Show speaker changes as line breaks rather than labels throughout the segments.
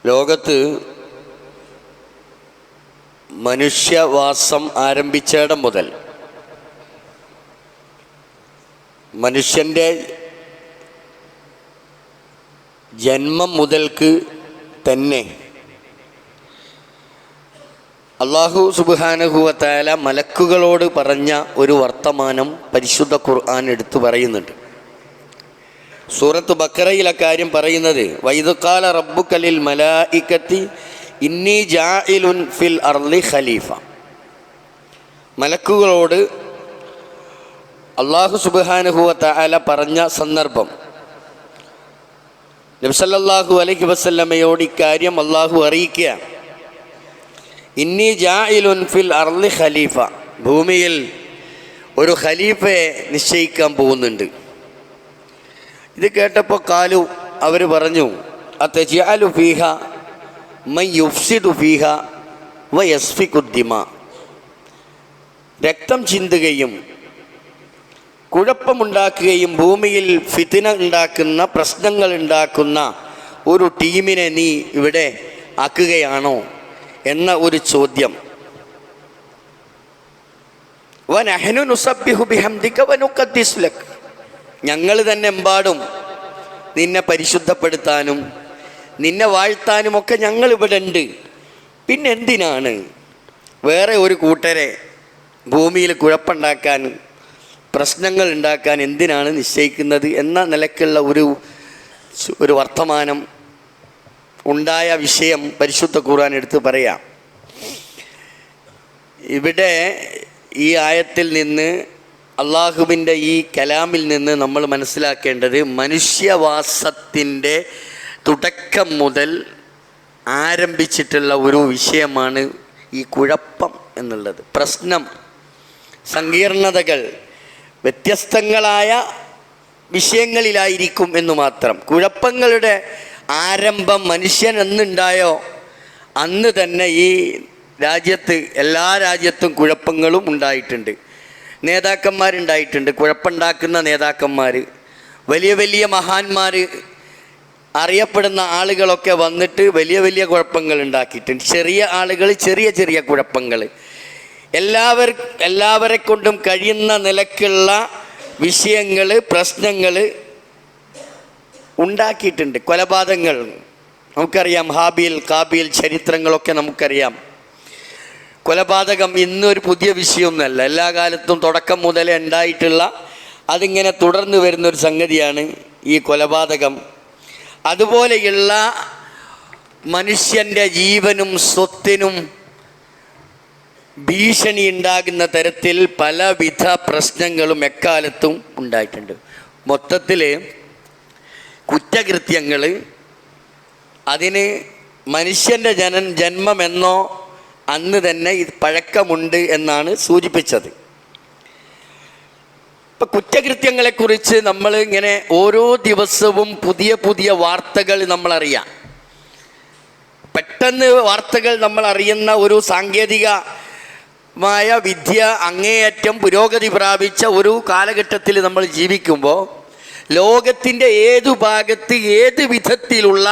ലോകത്ത് മനുഷ്യവാസം ആരംഭിച്ചിടം മുതൽ മനുഷ്യൻ്റെ ജന്മം മുതൽക്ക് തന്നെ അല്ലാഹു സുബ്ഹാനഹു വ തആല മലക്കുകളോട് പറഞ്ഞ ഒരു വർത്തമാനം പരിശുദ്ധ ഖുർആൻ എടുത്തു പറയുന്നുണ്ട്. സൂറത്ത് ബഖറയിൽ അക്കാര്യം പറയുന്നത് വഇദ് ഖാല റബ്ബുക ലിൽ മലായികതി ഇന്നി ജാഇലുൻ ഫിൽ അർളി ഖലീഫ. മലക്കുകളോട് അല്ലാഹു സുബ്ഹാനഹു വ തആല പറഞ്ഞ സന്ദർഭം നബി സല്ലല്ലാഹു അലൈഹി വസല്ലമയോട് ഇക്കാര്യം അല്ലാഹു അറിയിക്കുകയാണ്. ഇന്നി ജാഇലുൻ ഫിൽ അർളി ഖലീഫ, ഭൂമിയിൽ ഒരു ഖലീഫയെ നിശ്ചയിക്കാൻ പോകുന്നുണ്ട്. ഇത് കേട്ടപ്പോൾ കാലു അവർ പറഞ്ഞു അതജഅലു ഫീഹ മൻ യുഫ്സിദു ഫീഹ വയസ്ഫികു ദിമാ, രക്തം ചിന്തുകയും കുഴപ്പമുണ്ടാക്കുകയും ഭൂമിയിൽ ഫിത്ന ഉണ്ടാക്കുന്ന പ്രശ്നങ്ങൾ ഉണ്ടാക്കുന്ന ഒരു ടീമിനെ നീ ഇവിടെ ആക്കുകയാണോ എന്ന ഒരു ചോദ്യം. വനഹ്നു നുസബ്ബിഹു ബിഹംദിക വനുഖദ്ദിസു ലക്, ഞങ്ങൾ തന്നെ എമ്പാടും നിന്നെ പരിശുദ്ധപ്പെടുത്താനും നിന്നെ വാഴ്ത്താനുമൊക്കെ ഞങ്ങളിവിടെ ഉണ്ട്. പിന്നെ എന്തിനാണ് വേറെ ഒരു കൂട്ടരെ ഭൂമിയിൽ കുഴപ്പമുണ്ടാക്കാൻ പ്രശ്നങ്ങൾ ഉണ്ടാക്കാൻ എന്തിനാണ് നിശ്ചയിക്കുന്നത് എന്ന നിലക്കുള്ള ഒരു വർത്തമാനം ഉണ്ടായ വിഷയം പരിശുദ്ധ ഖുർആൻ എടുത്ത് പറയാം. ഇവിടെ ഈ ആയത്തിൽ നിന്ന് അള്ളാഹുവിൻ്റെ ഈ കലാമിൽ നിന്ന് നമ്മൾ മനസ്സിലാക്കേണ്ടത് മനുഷ്യവാസത്തിൻ്റെ തുടക്കം മുതൽ ആരംഭിച്ചിട്ടുള്ള ഒരു വിഷയമാണ് ഈ കുഴപ്പം എന്നുള്ളത്. പ്രശ്നം, സങ്കീർണതകൾ വ്യത്യസ്തങ്ങളായ വിഷയങ്ങളിലായിരിക്കും എന്ന് മാത്രം. കുഴപ്പങ്ങളുടെ ആരംഭം മനുഷ്യൻ എന്നുണ്ടായോ അന്ന് തന്നെ ഈ രാജ്യത്ത് എല്ലാ രാജ്യത്തും കുഴപ്പങ്ങളും ഉണ്ടായിട്ടുണ്ട്. നേതാക്കന്മാരുണ്ടായിട്ടുണ്ട്, കുഴപ്പമുണ്ടാക്കുന്ന നേതാക്കന്മാർ, വലിയ വലിയ മഹാന്മാർ, അറിയപ്പെടുന്ന ആളുകളൊക്കെ വന്നിട്ട് വലിയ വലിയ കുഴപ്പങ്ങൾ ഉണ്ടാക്കിയിട്ടുണ്ട്. ചെറിയ ആളുകൾ ചെറിയ ചെറിയ കുഴപ്പങ്ങൾ, എല്ലാവരെ കൊണ്ടും കഴിയുന്ന നിലക്കുള്ള വിഷയങ്ങൾ, പ്രശ്നങ്ങൾ ഉണ്ടാക്കിയിട്ടുണ്ട്. കൊലപാതകങ്ങൾ നമുക്കറിയാം, ഹാബീൽ കാബീൽ ചരിത്രങ്ങളൊക്കെ നമുക്കറിയാം. കൊലപാതകം ഇന്നൊരു പുതിയ വിഷയമൊന്നുമല്ല, എല്ലാ കാലത്തും തുടക്കം മുതലേ ഉണ്ടായിട്ടുള്ള, അതിങ്ങനെ തുടർന്ന് വരുന്നൊരു സംഗതിയാണ് ഈ കൊലപാതകം. അതുപോലെയുള്ള മനുഷ്യൻ്റെ ജീവനും സ്വത്തിനും ഭീഷണി ഉണ്ടാകുന്ന തരത്തിൽ പലവിധ പ്രശ്നങ്ങളും എക്കാലത്തും ഉണ്ടായിട്ടുണ്ട്. മൊത്തത്തിൽ കുറ്റകൃത്യങ്ങൾ, അതിന് മനുഷ്യൻ്റെ ജന്മമെന്നോ അന്ന് തന്നെ ഇത് പഴക്കമുണ്ട് എന്നാണ് സൂചിപ്പിച്ചത്. ഇപ്പം കുറ്റകൃത്യങ്ങളെക്കുറിച്ച് നമ്മൾ ഇങ്ങനെ ഓരോ ദിവസവും പുതിയ പുതിയ വാർത്തകൾ നമ്മളറിയാം. പെട്ടെന്ന് വാർത്തകൾ നമ്മൾ അറിയുന്ന ഒരു സാങ്കേതികമായ വിദ്യ അങ്ങേയറ്റം പുരോഗതി പ്രാപിച്ച ഒരു കാലഘട്ടത്തിൽ നമ്മൾ ജീവിക്കുമ്പോൾ ലോകത്തിൻ്റെ ഏതു ഭാഗത്ത് ഏത് വിധത്തിലുള്ള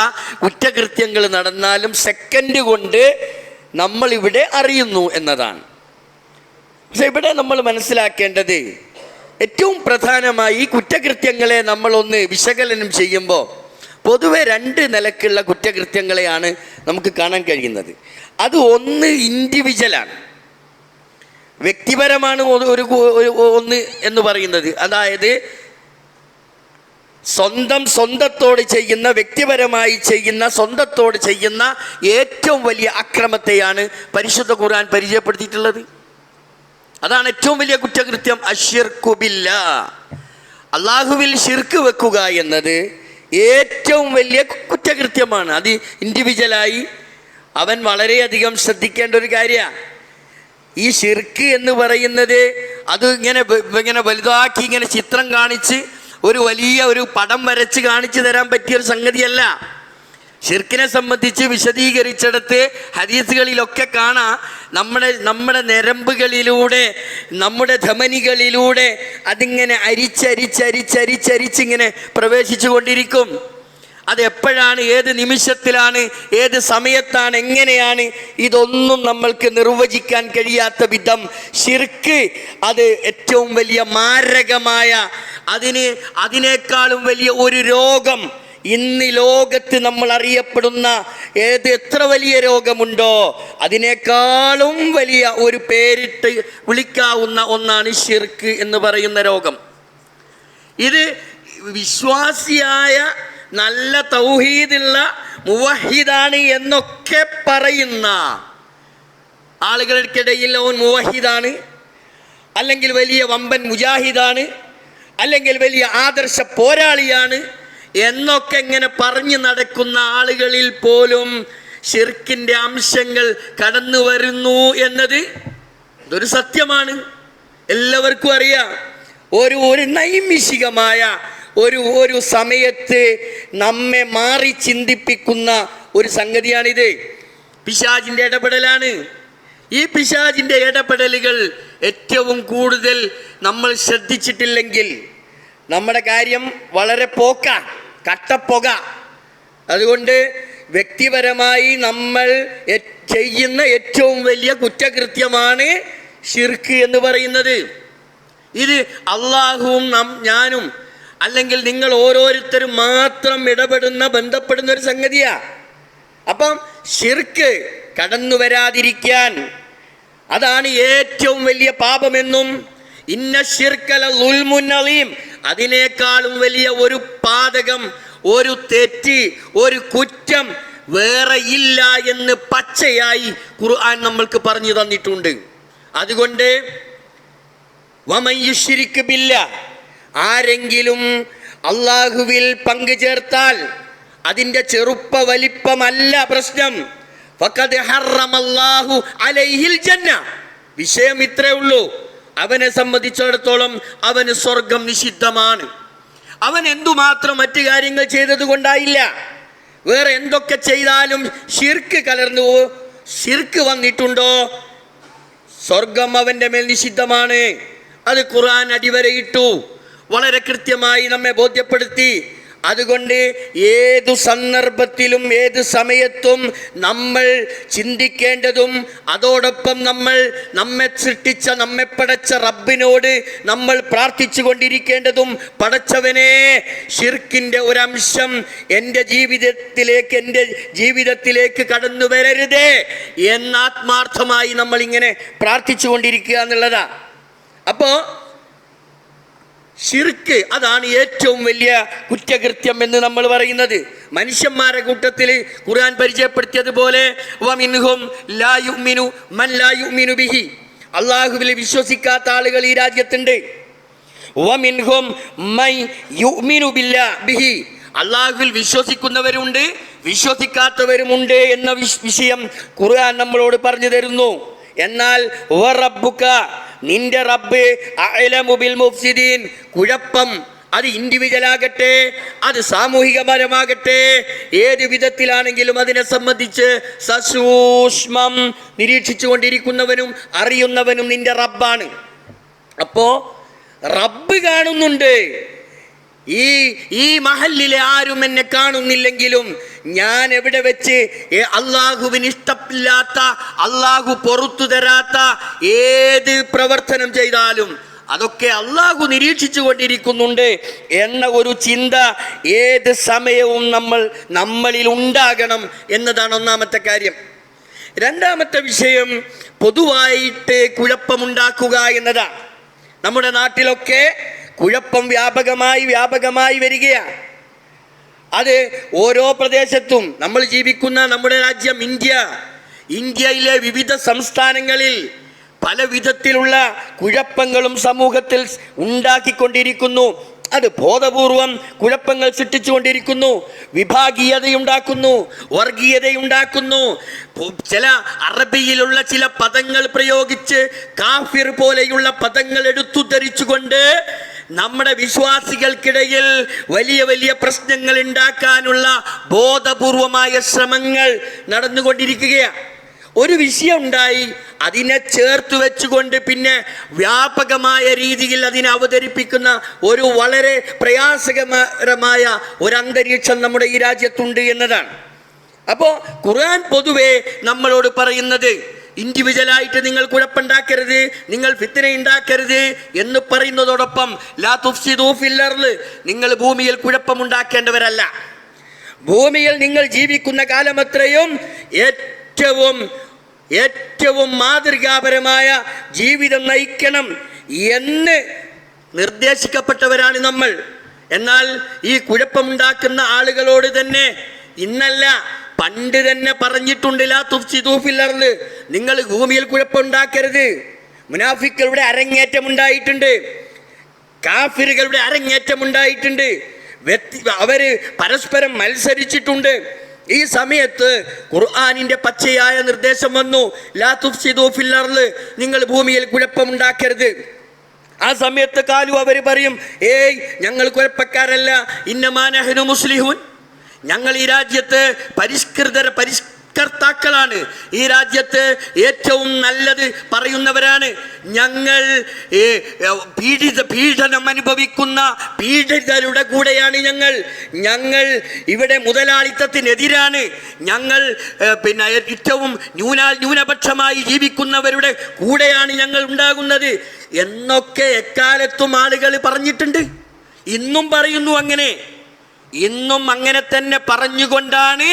കുറ്റകൃത്യങ്ങൾ നടന്നാലും സെക്കൻഡ് കൊണ്ട് നമ്മളിവിടെ അറിയുന്നു എന്നതാണ്. പക്ഷെ ഇവിടെ നമ്മൾ മനസ്സിലാക്കേണ്ടത് ഏറ്റവും പ്രധാനമായി കുറ്റകൃത്യങ്ങളെ നമ്മളൊന്ന് വിശകലനം ചെയ്യുമ്പോൾ പൊതുവെ രണ്ട് നിലക്കുള്ള കുറ്റകൃത്യങ്ങളെയാണ് നമുക്ക് കാണാൻ കഴിയുന്നത്. അത് ഒന്ന് ഇൻഡിവിജ്വലാണ്, വ്യക്തിപരമാണ് ഒന്ന് എന്ന് പറയുന്നത്. അതായത് സ്വന്തത്തോട് ചെയ്യുന്ന, വ്യക്തിപരമായി ചെയ്യുന്ന, സ്വന്തത്തോട് ചെയ്യുന്ന ഏറ്റവും വലിയ അക്രമത്തെയാണ് പരിശുദ്ധ ഖുർആൻ പരിചയപ്പെടുത്തിയിട്ടുള്ളത്. അതാണ് ഏറ്റവും വലിയ കുറ്റകൃത്യം. അശ്ശിർക്കു ബില്ലാഹ്, അള്ളാഹുവിൽ ശിർക്ക് വെക്കുക എന്നത് ഏറ്റവും വലിയ കുറ്റകൃത്യമാണ്. അത് ഇൻഡിവിജ്വലായി അവൻ വളരെയധികം ശ്രദ്ധിക്കേണ്ട ഒരു കാര്യമാണ്. ഈ ശിർക്ക് എന്ന് പറയുന്നത് അത് ഇങ്ങനെ വലുതാക്കി ഇങ്ങനെ ചിത്രം കാണിച്ച് ഒരു പടം വരച്ച് കാണിച്ചു തരാൻ പറ്റിയൊരു സംഗതിയല്ല. ശിർക്കിനെ സംബന്ധിച്ച് വിശദീകരിച്ചിടത്ത് ഹദീസുകളിലൊക്കെ കാണാം, നമ്മുടെ ഞരമ്പുകളിലൂടെ, നമ്മുടെ ധമനികളിലൂടെ അതിങ്ങനെ അരിച്ചരിച്ചിങ്ങനെ പ്രവേശിച്ചു കൊണ്ടിരിക്കും. അത് എപ്പോഴാണ്, ഏത് നിമിഷത്തിലാണ്, ഏത് സമയത്താണ്, എങ്ങനെയാണ്, ഇതൊന്നും നമ്മൾക്ക് നിർവചിക്കാൻ കഴിയാത്ത വിധം ശിർക്ക് അത് ഏറ്റവും വലിയ മാരകമായ, അതിനേക്കാളും വലിയ ഒരു രോഗം ഇന്ന് ലോകത്ത് നമ്മൾ അറിയപ്പെടുന്ന എത്ര വലിയ രോഗമുണ്ടോ അതിനേക്കാളും വലിയ ഒരു പേരിട്ട് വിളിക്കാവുന്ന ഒന്നാണ് ശിർക്ക് എന്ന് പറയുന്ന രോഗം. ഇത് വിശ്വാസിയായ നല്ല തൗഹീദുള്ള മുവഹിദാണ് എന്നൊക്കെ പറയുന്ന ആളുകൾക്കിടയിൽ അവൻ മുവഹിദാണ്, അല്ലെങ്കിൽ വലിയ വമ്പൻ മുജാഹിദാണ്, അല്ലെങ്കിൽ വലിയ ആദർശ പോരാളിയാണ് എന്നൊക്കെ ഇങ്ങനെ പറഞ്ഞു നടക്കുന്ന ആളുകളിൽ പോലും ശിർക്കിൻ്റെ അംശങ്ങൾ കടന്നു വരുന്നു എന്നത് ഇതൊരു സത്യമാണ്, എല്ലാവർക്കും അറിയാം. ഒരു നൈമിഷികമായ ഒരു സമയത്ത് നമ്മെ മാറി ചിന്തിപ്പിക്കുന്ന ഒരു സംഗതിയാണിത്. പിശാചിൻ്റെ ഇടപെടലാണ്. ഈ പിശാചിൻ്റെ ഇടപെടലുകൾ ഏറ്റവും കൂടുതൽ നമ്മൾ ശ്രദ്ധിച്ചിട്ടില്ലെങ്കിൽ നമ്മുടെ കാര്യം വളരെ കട്ടപ്പുക. അതുകൊണ്ട് വ്യക്തിപരമായി നമ്മൾ ചെയ്യുന്ന ഏറ്റവും വലിയ കുറ്റകൃത്യമാണ് ശിർക്ക് എന്ന് പറയുന്നത്. ഇത് അള്ളാഹുവും ഞാനും അല്ലെങ്കിൽ നിങ്ങൾ ഓരോരുത്തരും മാത്രം ബന്ധപ്പെടുന്ന ഒരു സംഗതിയാണ്. അപ്പം ശിർക്ക് കടന്നു വരാതിരിക്കാൻ, അതാണ് ഏറ്റവും വലിയ പാപമെന്നും ഇന്ന ശിർക്കല ളുൽമുൻ അളീം, അതിനേക്കാളും വലിയ ഒരു പാതകം, ഒരു തെറ്റ്, ഒരു കുറ്റം വേറെ ഇല്ല എന്ന് പച്ചയായി ഖുർആൻ നമ്മൾക്ക് പറഞ്ഞു തന്നിട്ടുണ്ട്. അതുകൊണ്ട് വമൻ യുശ്രിക് ബില്ലാഹ്, ആരെങ്കിലും അള്ളാഹുവിൽ പങ്കു ചേർത്താൽ അതിൻ്റെ ചെറുപ്പ വലിപ്പമല്ല പ്രശ്നം. ഫഖദ് ഹറമല്ലാഹു അലൈഹിൽ ജന്ന, വിഷയം ഇത്രേ ഉള്ളൂ. അവനെ സംബന്ധിച്ചിടത്തോളം അവന് സ്വർഗം നിഷിദ്ധമാണ്. അവൻ എന്തുമാത്രം മറ്റു കാര്യങ്ങൾ ചെയ്തത് കൊണ്ടായില്ല, വേറെ എന്തൊക്കെ ചെയ്താലും ശിർക്ക് വന്നിട്ടുണ്ടോ സ്വർഗം അവൻ്റെ മേൽ നിഷിദ്ധമാണ്. അത് ഖുർആൻ അടിവരയിട്ടു, വളരെ കൃത്യമായി നമ്മെ ബോധ്യപ്പെടുത്തി. അതുകൊണ്ട് ഏതു സന്ദർഭത്തിലും ഏത് സമയത്തും നമ്മൾ ചിന്തിക്കേണ്ടതും, അതോടൊപ്പം നമ്മെ സൃഷ്ടിച്ച, നമ്മെ പടച്ച റബ്ബിനോട് നമ്മൾ പ്രാർത്ഥിച്ചു കൊണ്ടിരിക്കേണ്ടതും, പടച്ചവനെ ശിർക്കിൻ്റെ ഒരംശം എൻ്റെ ജീവിതത്തിലേക്ക് കടന്നു വരരുതേ എന്ന് ആത്മാർത്ഥമായി നമ്മൾ ഇങ്ങനെ പ്രാർത്ഥിച്ചു കൊണ്ടിരിക്കുക എന്നുള്ളതാ. അപ്പോൾ ശിർക്ക് അതാണ് ഏറ്റവും വലിയ കുറ്റകൃത്യം എന്ന് നമ്മൾ പറയുന്നത്. മനുഷ്യന്മാരുടെ കൂട്ടത്തിൽ ഖുർആൻ പരിചയപ്പെടുത്തിയതുപോലെ വമിൻഹും ലാ യുഅ്മിനു മൻ ലാ യുഅ്മിനു ബിഹി, അല്ലാഹുവിൽ വിശ്വസിക്കാത്ത ആളുകൾ ഈ രാജ്യത്തുണ്ട്. വമിൻഹും മൻ യുഅ്മിനു ബിഹി, അല്ലാഹുവിൽ വിശ്വസിക്കുന്നവരുണ്ട്, വിശ്വസിക്കാത്തവരുമുണ്ട് എന്ന വിഷയം ഖുർആൻ നമ്മളോട് പറഞ്ഞു തരുന്നു. എന്നാൽ വറബ്ബുക, നിന്റെ റബ്ബ് അഅലമു ബിൽ മുഫ്സിദീൻ, കുഴപ്പം അത് ഇൻഡിവിജ്വൽ ആകട്ടെ, അത് സാമൂഹികപരമാകട്ടെ, ഏത് വിധത്തിലാണെങ്കിലും അതിനെ സംബന്ധിച്ച് സസൂക്ഷ്മം നിരീക്ഷിച്ചു കൊണ്ടിരിക്കുന്നവനും അറിയുന്നവനും നിന്റെ റബ്ബാണ്. അപ്പോൾ റബ്ബ് കാണുന്നുണ്ട്. ഈ മഹല്ലിലെ ആരും എന്നെ കാണുന്നില്ലെങ്കിലും ഞാൻ എവിടെ വെച്ച് അള്ളാഹുവിന് ഇഷ്ടമില്ലാത്ത, അള്ളാഹു പൊറുത്തു തരാത്ത ഏത് പ്രവർത്തനം ചെയ്താലും അതൊക്കെ അള്ളാഹു നിരീക്ഷിച്ചു കൊണ്ടിരിക്കുന്നുണ്ട് എന്ന ഒരു ചിന്ത ഏത് സമയവും നമ്മളിൽ ഉണ്ടാകണം എന്നതാണ് ഒന്നാമത്തെ കാര്യം. രണ്ടാമത്തെ വിഷയം പൊതുവായിട്ട് കുഴപ്പമുണ്ടാക്കുക എന്നതാണ്. നമ്മുടെ നാട്ടിലൊക്കെ കുഴപ്പം വ്യാപകമായി വരികയാണ്. അത് ഓരോ പ്രദേശത്തും, നമ്മൾ ജീവിക്കുന്ന നമ്മുടെ രാജ്യം ഇന്ത്യയിലെ വിവിധ സംസ്ഥാനങ്ങളിൽ പല വിധത്തിലുള്ള കുഴപ്പങ്ങളും സമൂഹത്തിൽ ഉണ്ടാക്കിക്കൊണ്ടിരിക്കുന്നു. അത് ബോധപൂർവം കുഴപ്പങ്ങൾ സൃഷ്ടിച്ചുകൊണ്ടിരിക്കുന്നു, വിഭാഗീയതയുണ്ടാക്കുന്നു, വർഗീയതയുണ്ടാക്കുന്നു. ചില അറബിയിലുള്ള ചില പദങ്ങൾ പ്രയോഗിച്ച് കാഫിർ പോലെയുള്ള പദങ്ങൾ എടുത്തുദ്ധരിച്ചുകൊണ്ട് നമ്മുടെ വിശ്വാസികൾക്കിടയിൽ വലിയ വലിയ പ്രശ്നങ്ങൾ ഉണ്ടാക്കാനുള്ള ബോധപൂർവമായ ശ്രമങ്ങൾ നടന്നുകൊണ്ടിരിക്കുകയാണ്. ഒരു വിഷയം ഉണ്ടായി, അതിനെ ചേർത്ത് വെച്ചുകൊണ്ട് പിന്നെ വ്യാപകമായ രീതിയിൽ അതിനെ അവതരിപ്പിക്കുന്ന ഒരു വളരെ പ്രയാസകരമായ ഒരു അന്തരീക്ഷം നമ്മുടെ ഈ രാജ്യത്തുണ്ട് എന്നതാണ്. അപ്പോൾ ഖുർആൻ പൊതുവെ നമ്മളോട് പറയുന്നത് ഇൻഡിവിജ്വലായിട്ട് നിങ്ങൾ കുഴപ്പമുണ്ടാക്കരുത്, നിങ്ങൾ ഫിത്ന ഉണ്ടാക്കരുത് എന്ന് പറയുന്നതോടൊപ്പം ലാ തുഫ്സിദൂ ഫിൽ അർള്, നിങ്ങൾ ഭൂമിയിൽ കുഴപ്പമുണ്ടാക്കേണ്ടവരല്ല. ഭൂമിയിൽ നിങ്ങൾ ജീവിക്കുന്ന കാലമത്രയും ഏറ്റവും മാതൃകാപരമായ ജീവിതം നയിക്കണം എന്ന് നിർദ്ദേശിക്കപ്പെട്ടവരാണ് നമ്മൾ. എന്നാൽ ഈ കുഴപ്പമുണ്ടാക്കുന്ന ആളുകളോട് തന്നെ ഇന്നല്ല പണ്ട് തന്നെ പറഞ്ഞിട്ടുണ്ട്, ലാ തുഫ്സിദൂ ഫിൽ അർള്, നിങ്ങൾ ഭൂമിയിൽ കുഴപ്പമുണ്ടാക്കരുത്. മുനാഫിക്കുകളുടെ അരങ്ങേറ്റം ഉണ്ടായിട്ടുണ്ട്, കാഫിറുകളുടെ അരങ്ങേറ്റം ഉണ്ടായിട്ടുണ്ട്, അവര് പരസ്പരം മത്സരിച്ചിട്ടുണ്ട്. ഈ സമയത്ത് ഖുർആനിന്റെ പച്ചയായ നിർദ്ദേശം വന്നു, ലാ തുഫ്സിദൂ ഫിൽ അർള്, നിങ്ങൾ ഭൂമിയിൽ കുഴപ്പമുണ്ടാക്കരുത്. ആ സമയത്ത് കാലു അവർ പറയും, ഏയ് ഞങ്ങൾ കുഴപ്പക്കാരല്ല, ഇന്നമാ നഹ്നു മുസ്ലിഹൂൻ, ഞങ്ങൾ ഈ രാജ്യത്ത് പരിഷ്കർത്താക്കളാണ്, ഈ രാജ്യത്ത് ഏറ്റവും നല്ലത് പറയുന്നവരാണ്, ഞങ്ങൾ പീഡനം അനുഭവിക്കുന്ന പീഡിതരുടെ കൂടെയാണ് ഞങ്ങൾ ഇവിടെ മുതലാളിത്തത്തിനെതിരാണ്, ഞങ്ങൾ പിന്നെ ഏറ്റവും ന്യൂനപക്ഷമായി ജീവിക്കുന്നവരുടെ കൂടെയാണ് ഞങ്ങൾ ഉണ്ടാകുന്നത് എന്നൊക്കെ എക്കാലത്തും ആളുകൾ പറഞ്ഞിട്ടുണ്ട്. ഇന്നും പറയുന്നു അങ്ങനെ. ഇന്നും അങ്ങനെ തന്നെ പറഞ്ഞുകൊണ്ടാണ്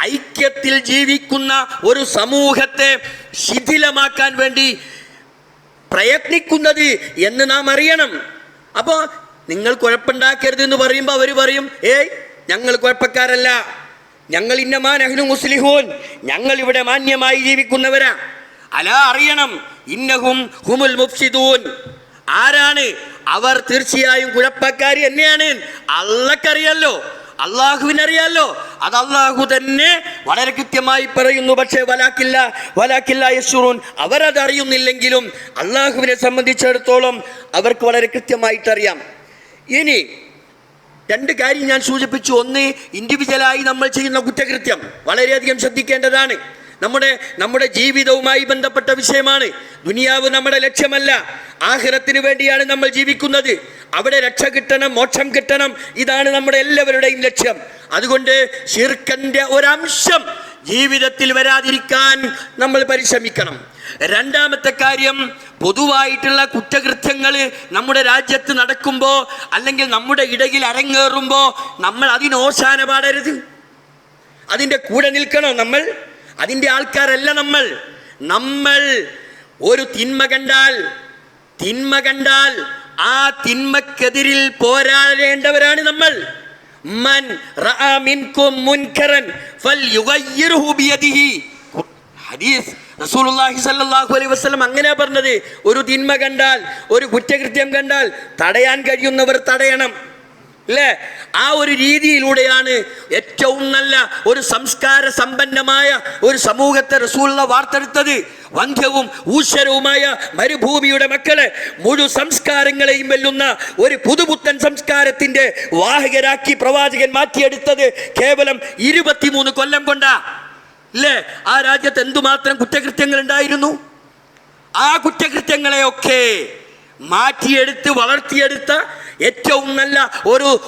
ഐക്യത്തിൽ ജീവിക്കുന്ന ഒരു സമൂഹത്തെ ശിഥിലമാക്കാൻ വേണ്ടി പ്രയത്നിക്കുന്നത് എന്ന് നാം അറിയണം. അപ്പോൾ നിങ്ങൾ കുഴപ്പമുണ്ടാക്കരുത് എന്ന് പറയുമ്പോൾ അവർ പറയും, ഏയ് ഞങ്ങൾ കുഴപ്പക്കാരല്ല, ഞങ്ങൾ ഇന്നമാ നഹ്നു മുസ്ലിഹൂൻ, ഞങ്ങൾ ഇവിടെ മാന്യമായി ജീവിക്കുന്നവരാ. അലാ അറിയണം, ഇന്നഹും ഹുമുൽ മുഫ്സിദൂൻ, ആരാണ് അവർ? തീർച്ചയായും കുഴപ്പക്കാർ തന്നെയാണ്. അള്ളക്കറിയാലോ, അള്ളാഹുവിനറിയാലോ, അത് അള്ളാഹു തന്നെ വളരെ കൃത്യമായി പറയുന്നു. പക്ഷേ വലാക്കില്ല യശ്ഉറൂൻ, അവരതറിയുന്നില്ലെങ്കിലും അള്ളാഹുവിനെ സംബന്ധിച്ചിടത്തോളം അവർക്ക് വളരെ കൃത്യമായിട്ടറിയാം. ഇനി രണ്ട് കാര്യം ഞാൻ സൂചിപ്പിച്ചു. ഒന്ന്, ഇൻഡിവിജ്വലായി നമ്മൾ ചെയ്യുന്ന കുറ്റകൃത്യം വളരെയധികം ശ്രദ്ധിക്കേണ്ടതാണ്. നമ്മുടെ ജീവിതവുമായി ബന്ധപ്പെട്ട വിഷയമാണ്. ദുനിയാവ് നമ്മുടെ ലക്ഷ്യമല്ല, ആഖിറത്തിന് വേണ്ടിയാണ് നമ്മൾ ജീവിക്കുന്നത്. അവിടെ രക്ഷ കിട്ടണം, മോക്ഷം കിട്ടണം, ഇതാണ് നമ്മുടെ എല്ലാവരുടെയും ലക്ഷ്യം. അതുകൊണ്ട് ശിർക്കിന്റെ ഒരംശം ജീവിതത്തിൽ വരാതിരിക്കാൻ നമ്മൾ പരിശ്രമിക്കണം. രണ്ടാമത്തെ കാര്യം, പൊതുവായിട്ടുള്ള കുറ്റകൃത്യങ്ങൾ നമ്മുടെ രാജ്യത്ത് നടക്കുമ്പോൾ അല്ലെങ്കിൽ നമ്മുടെ ഇടയിൽ അരങ്ങേറുമ്പോൾ നമ്മൾ അതിനോശാന പാടരുത്, അതിൻ്റെ കൂടെ നിൽക്കണം. നമ്മൾ അതിൻ്റെ ആൾക്കാരല്ല. നമ്മൾ ഒരു തിന്മ കണ്ടാൽ ആ തിന്മക്കെതിരിൽ പോരാടേണ്ടവരാണ് നമ്മൾ. മൻ റഅ മിൻകും മുൻകറൻ ഫൽയുഗയ്യിർഹു ബിയദിഹി, ഹദീസ് റസൂലുള്ളാഹി സ്വല്ലല്ലാഹു അലൈഹി വസല്ലം അങ്ങനെ പറഞ്ഞത്. ഒരു തിന്മ കണ്ടാൽ, ഒരു കുറ്റകൃത്യം കണ്ടാൽ തടയാൻ കഴിയുന്നവർ തടയണം, അല്ലേ? ആ ഒരു രീതിയിലൂടെയാണ് ഏറ്റവും നല്ല ഒരു സംസ്കാര സമ്പന്നമായ ഒരു സമൂഹത്തെ റസൂലുള്ള വാർത്തെടുത്തത്. വന്ധ്യവും ഊശ്വരവുമായ മരുഭൂമിയുടെ മക്കളെ മുഴു സംസ്കാരങ്ങളെയും വെല്ലുന്ന ഒരു പുതുപുത്തൻ സംസ്കാരത്തിന്റെ വാഹകരാക്കി പ്രവാചകൻ മാറ്റിയെടുത്തത് കേവലം 23 കൊല്ലം കൊണ്ടാ, അല്ലേ? ആ രാജ്യത്ത് എന്തുമാത്രം കുറ്റകൃത്യങ്ങൾ ഉണ്ടായിരുന്നു. ആ കുറ്റകൃത്യങ്ങളെയൊക്കെ മാറ്റിയെടുത്ത് വളർത്തിയെടുത്ത ഏറ്റവും നല്ല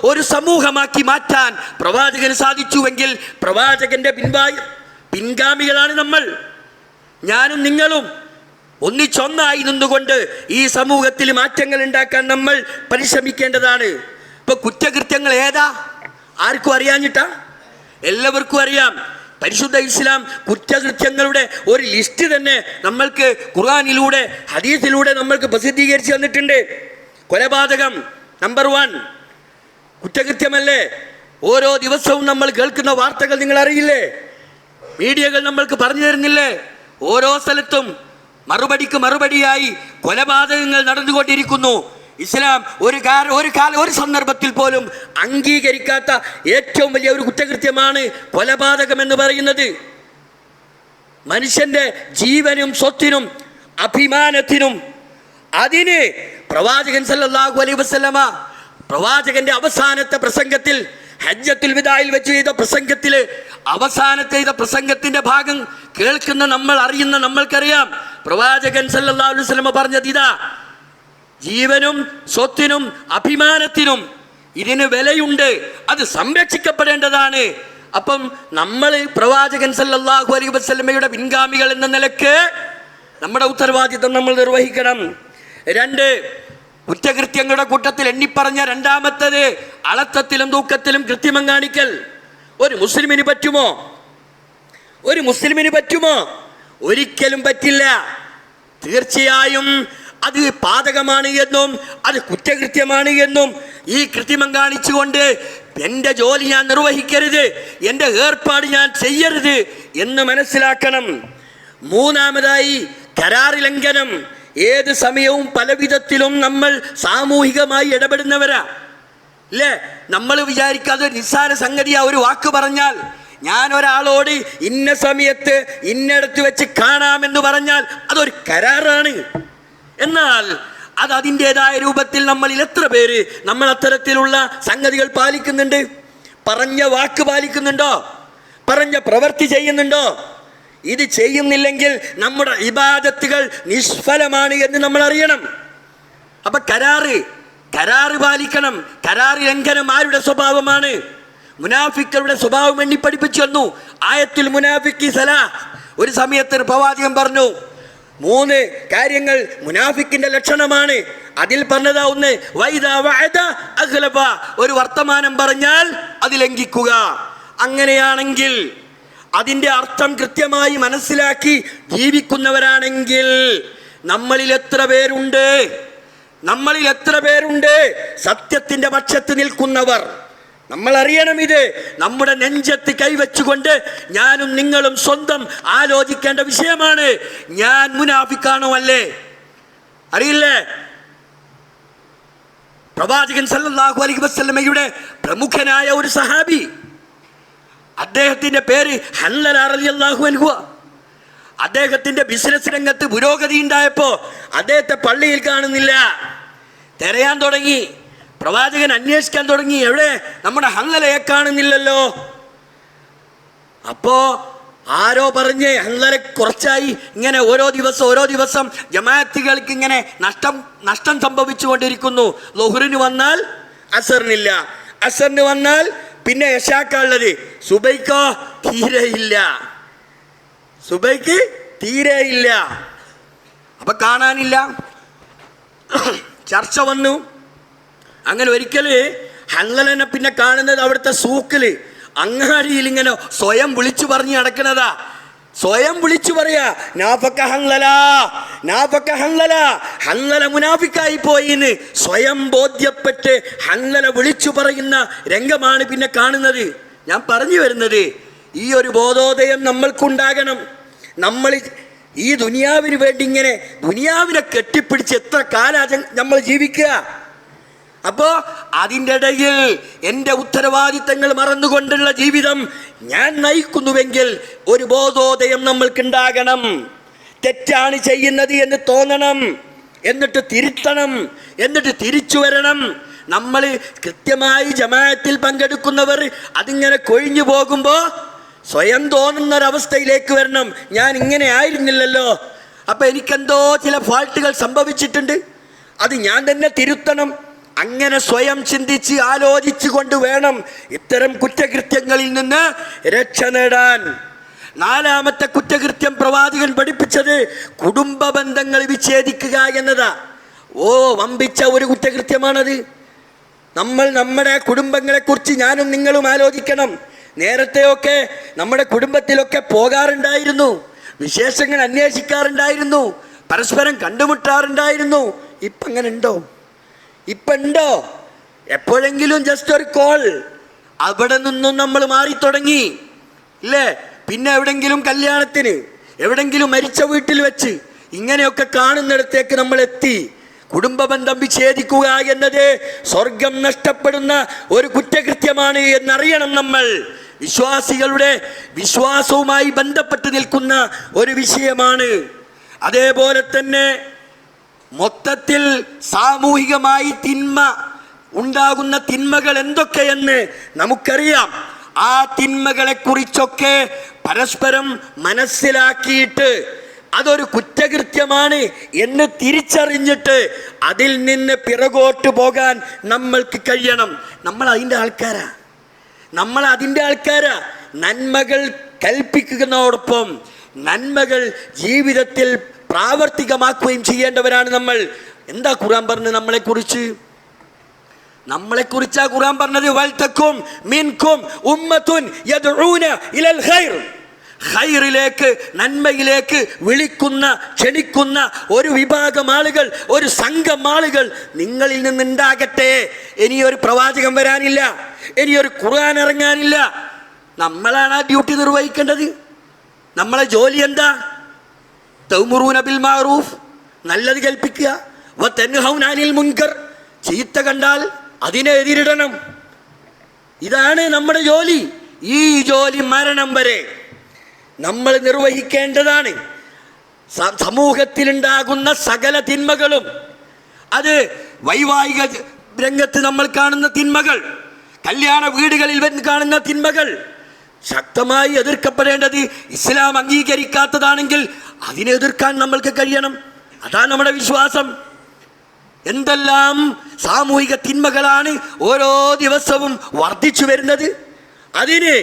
ഒരു സമൂഹമാക്കി മാറ്റാൻ പ്രവാചകന് സാധിച്ചുവെങ്കിൽ പ്രവാചകന്റെ പിൻഗാമികളാണ് നമ്മൾ. ഞാനും നിങ്ങളും ഒന്നിച്ചൊന്നായി നിന്നുകൊണ്ട് ഈ സമൂഹത്തിൽ മാറ്റങ്ങൾ ഉണ്ടാക്കാൻ നമ്മൾ പരിശ്രമിക്കേണ്ടതാണ്. ഇപ്പൊ കുറ്റകൃത്യങ്ങൾ ഏതാ? ആർക്കും അറിയാഞ്ഞിട്ടാ? എല്ലാവർക്കും അറിയാം. പരിശുദ്ധ ഇസ്ലാം കുറ്റകൃത്യങ്ങളുടെ ഒരു ലിസ്റ്റ് തന്നെ നമ്മൾക്ക് ഖുർആനിലൂടെ ഹദീസിലൂടെ നമ്മൾക്ക് പ്രസിദ്ധീകരിച്ച് തന്നിട്ടുണ്ട്. കൊലപാതകം നമ്പർ 1 കുറ്റകൃത്യമല്ലേ? ഓരോ ദിവസവും നമ്മൾ കേൾക്കുന്ന വാർത്തകൾ നിങ്ങൾ അറിയില്ലേ? മീഡിയകൾ നമ്മൾക്ക് പറഞ്ഞു തരുന്നില്ലേ? ഓരോ സ്ഥലത്തും മറുപടിക്ക് മറുപടിയായി കൊലപാതകങ്ങൾ നടന്നുകൊണ്ടിരിക്കുന്നു. ഇസ്ലാം ഒരു സന്ദർഭത്തിൽ പോലും അംഗീകരിക്കാത്ത ഏറ്റവും വലിയ ഒരു കുറ്റകൃത്യമാണ് കൊലപാതകം എന്ന് പറയുന്നത്. മനുഷ്യന്റെ ജീവനും സ്വത്തിനും അഭിമാനത്തിനും അതിന് പ്രവാചകൻ സല്ലല്ലാഹു അലൈഹി വസല്ലമ പ്രവാചകന്റെ അവസാനത്തെ പ്രസംഗത്തിൽ, ഹജ്ജത്തുൽ വിദായിൽ വെച്ച് ചെയ്ത പ്രസംഗത്തിൽ അവസാനത്തെ പ്രസംഗത്തിന്റെ ഭാഗം കേൾക്കുന്ന നമ്മൾ, അറിയുന്ന നമ്മൾക്കറിയാം. പ്രവാചകൻ സല്ലല്ലാഹു അലൈഹി വസല്ലം പറഞ്ഞത് ഇതാ: ജീവനും സ്വത്തിനും അഭിമാനത്തിനും ഇതിന് വിലയുണ്ട്, അത് സംരക്ഷിക്കപ്പെടേണ്ടതാണ്. അപ്പം നമ്മൾ പ്രവാചകൻ സല്ലല്ലാഹു അലൈഹി വസല്ലമയുടെ പിൻഗാമികൾ എന്ന നിലക്ക് നമ്മുടെ ഉത്തരവാദിത്വം നമ്മൾ നിർവഹിക്കണം. 2, കുറ്റകൃത്യങ്ങളുടെ കൂട്ടത്തിൽ എണ്ണിപ്പറഞ്ഞ രണ്ടാമത്തത് അളത്തത്തിലും തൂക്കത്തിലും കൃത്രിമം കാണിക്കൽ. ഒരു മുസ്ലിമിന് പറ്റുമോ? ഒരു മുസ്ലിമിന് പറ്റുമോ? ഒരിക്കലും പറ്റില്ല. തീർച്ചയായും അത് പാതകമാണ് എന്നും അത് കുറ്റകൃത്യമാണ് എന്നും ഈ കൃത്രിമം കാണിച്ചുകൊണ്ട് എൻ്റെ ജോലി ഞാൻ നിർവഹിക്കരുത്, എൻ്റെ ഏർപ്പാട് ഞാൻ ചെയ്യരുത് എന്ന് മനസ്സിലാക്കണം. 3-ാമതായി കരാർ ലംഘനം. ഏത് സമയവും പല വിധത്തിലും നമ്മൾ സാമൂഹികമായി ഇടപെടുന്നവരാ അല്ലേ? നമ്മൾ വിചാരിക്കാതെ നിസ്സാര സംഗതിയാ. ഒരു വാക്ക് പറഞ്ഞാൽ, ഞാൻ ഒരാളോട് ഇന്ന സമയത്ത് ഇന്നടത്ത് വെച്ച് കാണാമെന്ന് പറഞ്ഞാൽ അതൊരു കരാറാണ്. എന്നാൽ അത് അതിൻ്റെതായ രൂപത്തിൽ നമ്മളിൽ എത്ര പേര് നമ്മൾ അത്തരത്തിലുള്ള സംഗതികൾ പാലിക്കുന്നുണ്ട്? പറഞ്ഞ വാക്ക് പാലിക്കുന്നുണ്ടോ? പറഞ്ഞ പ്രവൃത്തി ചെയ്യുന്നുണ്ടോ? ഇത് ചെയ്യുന്നില്ലെങ്കിൽ നമ്മുടെ ഇബാദത്തുകൾ നിഷ്ഫലമാണ് എന്ന് നമ്മൾ അറിയണം. അപ്പൊ കരാറ് പാലിക്കണം. കരാർ ലംഘനം ആരുടെ സ്വഭാവമാണ്? മുനാഫിക്കളുടെ സ്വഭാവം എണ്ണി പഠിപ്പിച്ചു വന്നു. ആയത്തുൽ മുനാഫിക്കി സലാഹ്. ഒരു സമയത്ത് പ്രവാചകൻ പറഞ്ഞു 3 കാര്യങ്ങൾ മുനാഫിക്കിന്റെ ലക്ഷണമാണ്. അതിൽ പറഞ്ഞതാ ഒന്ന്, വൈദാ വഅദ അഖ്ലഫ. ഒരു വർത്തമാനം പറഞ്ഞാൽ അത് ലംഘിക്കുക. അങ്ങനെയാണെങ്കിൽ അതിൻ്റെ അർത്ഥം കൃത്യമായി മനസ്സിലാക്കി ജീവിക്കുന്നവരാണെങ്കിൽ നമ്മളിൽ എത്ര പേരുണ്ട് സത്യത്തിൻ്റെ പക്ഷത്ത് നിൽക്കുന്നവർ? നമ്മൾ അറിയണം. ഇത് നമ്മുടെ നെഞ്ചത്ത് കൈവച്ചുകൊണ്ട് ഞാനും നിങ്ങളും സ്വന്തം ആലോചിക്കേണ്ട വിഷയമാണ്. ഞാൻ മുനാഫിക്കാണോ അല്ലേ? അറിയില്ലേ? പ്രവാചകൻ സല്ലല്ലാഹു അലൈഹി വസല്ലമയുടെ പ്രമുഖനായ ഒരു സഹാബി, അദ്ദേഹത്തിൻ്റെ പേര് ഹൻലല റളിയല്ലാഹു അൻഹു. അദ്ദേഹത്തിൻ്റെ ബിസിനസ് രംഗത്ത് പുരോഗതി ഉണ്ടായപ്പോൾ അദ്ദേഹത്തെ പള്ളിയിൽ കാണുന്നില്ല. തിരയാൻ തുടങ്ങി. പ്രവാചകൻ അന്വേഷിക്കാൻ തുടങ്ങി, എവിടെ നമ്മുടെ ഹൻലലയെ കാണുന്നില്ലല്ലോ. അപ്പോ ആരോ പറഞ്ഞ് ഹൻലല കുറച്ചായി ഇങ്ങനെ ഓരോ ദിവസം ജമാഅത്തുകൾക്ക് ഇങ്ങനെ നഷ്ടം സംഭവിച്ചു കൊണ്ടിരിക്കുന്നു. ളുഹ്റിന് വന്നാൽ അസറിനില്ല, അസറിന് വന്നാൽ പിന്നെ യശാക്കുള്ളത്, സുബൈക്ക് തീരെയില്ല. അപ്പൊ കാണാനില്ല. ചർച്ച വന്നു. അങ്ങനെ ഒരിക്കല് ഹൻലലനെ പിന്നെ കാണുന്നത് അവിടുത്തെ സൂക്കില്, അങ്ങാടിയിൽ ഇങ്ങനെ സ്വയം വിളിച്ചു പറഞ്ഞ് നടക്കുന്നതാ. സ്വയം വിളിച്ചു പറയാ, നാഫക ഹൻലല മുനാഫിക്കായി പോയിന്ന് സ്വയം ബോധ്യപ്പെട്ട് ഹൻലല വിളിച്ചു പറയുന്ന രംഗമാണ് പിന്നെ കാണുന്നത്. ഞാൻ പറഞ്ഞു വരുന്നത്, ഈ ഒരു ബോധോദയം നമ്മൾക്കുണ്ടാകണം. നമ്മൾ ഈ ദുനിയാവിന് വേണ്ടി ഇങ്ങനെ ദുനിയാവിനെ കെട്ടിപ്പിടിച്ച് എത്ര കാലം നമ്മൾ ജീവിക്കുക? അപ്പോൾ അതിൻ്റെ ഇടയിൽ എൻ്റെ ഉത്തരവാദിത്തങ്ങൾ മറന്നുകൊണ്ടുള്ള ജീവിതം ഞാൻ നയിക്കുന്നുവെങ്കിൽ ഒരു ബോധോദയം നമ്മൾക്കുണ്ടാകണം. തെറ്റാണ് ചെയ്യുന്നത് എന്ന് തോന്നണം, എന്നിട്ട് തിരുത്തണം, എന്നിട്ട് തിരിച്ചു വരണം. നമ്മൾ കൃത്യമായി ജമാഅത്തിൽ പങ്കെടുക്കുന്നവർ അതിങ്ങനെ കൊഴിഞ്ഞു പോകുമ്പോൾ സ്വയം തോന്നുന്നൊരവസ്ഥയിലേക്ക് വരണം. ഞാൻ ഇങ്ങനെ ആയിരുന്നില്ലല്ലോ, അപ്പം എനിക്കെന്തോ ചില ഫാൾട്ടുകൾ സംഭവിച്ചിട്ടുണ്ട്, അത് ഞാൻ തന്നെ തിരുത്തണം. അങ്ങനെ സ്വയം ചിന്തിച്ച് ആലോചിച്ചു കൊണ്ട് വേണം ഇത്തരം കുറ്റകൃത്യങ്ങളിൽ നിന്ന് രക്ഷ നേടാൻ. 4-ാമത്തെ കുറ്റകൃത്യം പ്രവാചകൻ പഠിപ്പിച്ചത് കുടുംബ ബന്ധങ്ങൾ വിച്ഛേദിക്കുക എന്നതാ. വമ്പിച്ച ഒരു കുറ്റകൃത്യമാണത്. നമ്മുടെ കുടുംബങ്ങളെക്കുറിച്ച് ഞാനും നിങ്ങളും ആലോചിക്കണം. നേരത്തെയൊക്കെ നമ്മുടെ കുടുംബത്തിലൊക്കെ പോകാറുണ്ടായിരുന്നു, വിശേഷങ്ങൾ അന്വേഷിക്കാറുണ്ടായിരുന്നു, പരസ്പരം കണ്ടുമുട്ടാറുണ്ടായിരുന്നു. ഇപ്പം അങ്ങനെ ഉണ്ടോ? ഇപ്പം ഉണ്ടോ? എപ്പോഴെങ്കിലും ജസ്റ്റ് ഒരു കോൾ. അവിടെ നിന്നും നമ്മൾ മാറി തുടങ്ങി ഇല്ലേ? പിന്നെ എവിടെങ്കിലും കല്യാണത്തിന്, എവിടെങ്കിലും മരിച്ച വീട്ടിൽ വെച്ച് ഇങ്ങനെയൊക്കെ കാണുന്നിടത്തേക്ക് നമ്മൾ എത്തി. കുടുംബ ബന്ധം വിച്ഛേദിക്കുക എന്നത് സ്വർഗം നഷ്ടപ്പെടുന്ന ഒരു കുറ്റകൃത്യമാണ് എന്നറിയണം നമ്മൾ. വിശ്വാസികളുടെ വിശ്വാസവുമായി ബന്ധപ്പെട്ട് നിൽക്കുന്ന ഒരു വിഷയമാണ്. അതേപോലെ തന്നെ മൊത്തത്തിൽ സാമൂഹികമായി ഉണ്ടാകുന്ന തിന്മകൾ എന്തൊക്കെയെന്ന് നമുക്കറിയാം. ആ തിന്മകളെ കുറിച്ചൊക്കെ പരസ്പരം മനസ്സിലാക്കിയിട്ട് അതൊരു കുറ്റകൃത്യമാണ് എന്ന് തിരിച്ചറിഞ്ഞിട്ട് അതിൽ നിന്ന് പിറകോട്ട് പോകാൻ നമ്മൾക്ക് കഴിയണം. നമ്മൾ അതിൻ്റെ ആൾക്കാരാ. നന്മകൾ കൽപ്പിക്കുന്നതോടൊപ്പം നന്മകൾ ജീവിതത്തിൽ പ്രാവർത്തികമാക്കുകയും ചെയ്യേണ്ടവരാണ് നമ്മൾ. എന്താ ഖുർആൻ പറഞ്ഞത് നമ്മളെക്കുറിച്ചാ ഖുർആൻ പറഞ്ഞത്? വൽതക്കും മിൻകും ഉമ്മത്തുൻ യദ്ഊന ഇലൽ ഖൈർ. ഖൈറിലേക്ക്, നന്മയിലേക്ക് ക്ഷണിക്കുന്ന ഒരു വിഭാഗം ആളുകൾ, ഒരു സംഘം ആളുകൾ നിങ്ങളിൽ നിന്നുണ്ടാകട്ടെ. ഇനിയൊരു പ്രവാചകൻ വരാനില്ല, ഇനിയൊരു ഖുർആൻ ഇറങ്ങാനില്ല. നമ്മളാണ് ആ ഡ്യൂട്ടി നിർവഹിക്കേണ്ടത്. നമ്മളെ ജോലി എന്താ? തഅ്മുറൂന ബിൽ മഅറൂഫ്, നല്ലത് കൽപ്പിക്കുക. വതൻഹൗന അനിൽ മുൻകർ, ചീത്ത കണ്ടാൽ അതിനെ എതിരിടണം. ഇതാണ് നമ്മുടെ ജോലി. ഈ ജോലി മരണം വരെ നമ്മൾ നിർവഹിക്കേണ്ടതാണ്. സമൂഹത്തിലുണ്ടാകുന്ന സകല തിന്മകളും, അത് വൈവാഹിക രംഗത്ത് നമ്മൾ കാണുന്ന തിന്മകൾ, കല്യാണ വീടുകളിൽ കാണുന്ന തിന്മകൾ ശക്തമായി എതിർക്കപ്പെടേണ്ടത് ഇസ്ലാം അംഗീകരിക്കാത്തതാണെങ്കിൽ അതിനെ എതിർക്കാൻ നമ്മൾക്ക് കഴിയണം. അതാണ് നമ്മുടെ വിശ്വാസം. എന്തെല്ലാം സാമൂഹിക തിന്മകളാണ് ഓരോ ദിവസവും വർദ്ധിച്ചു വരുന്നത്. അതിന്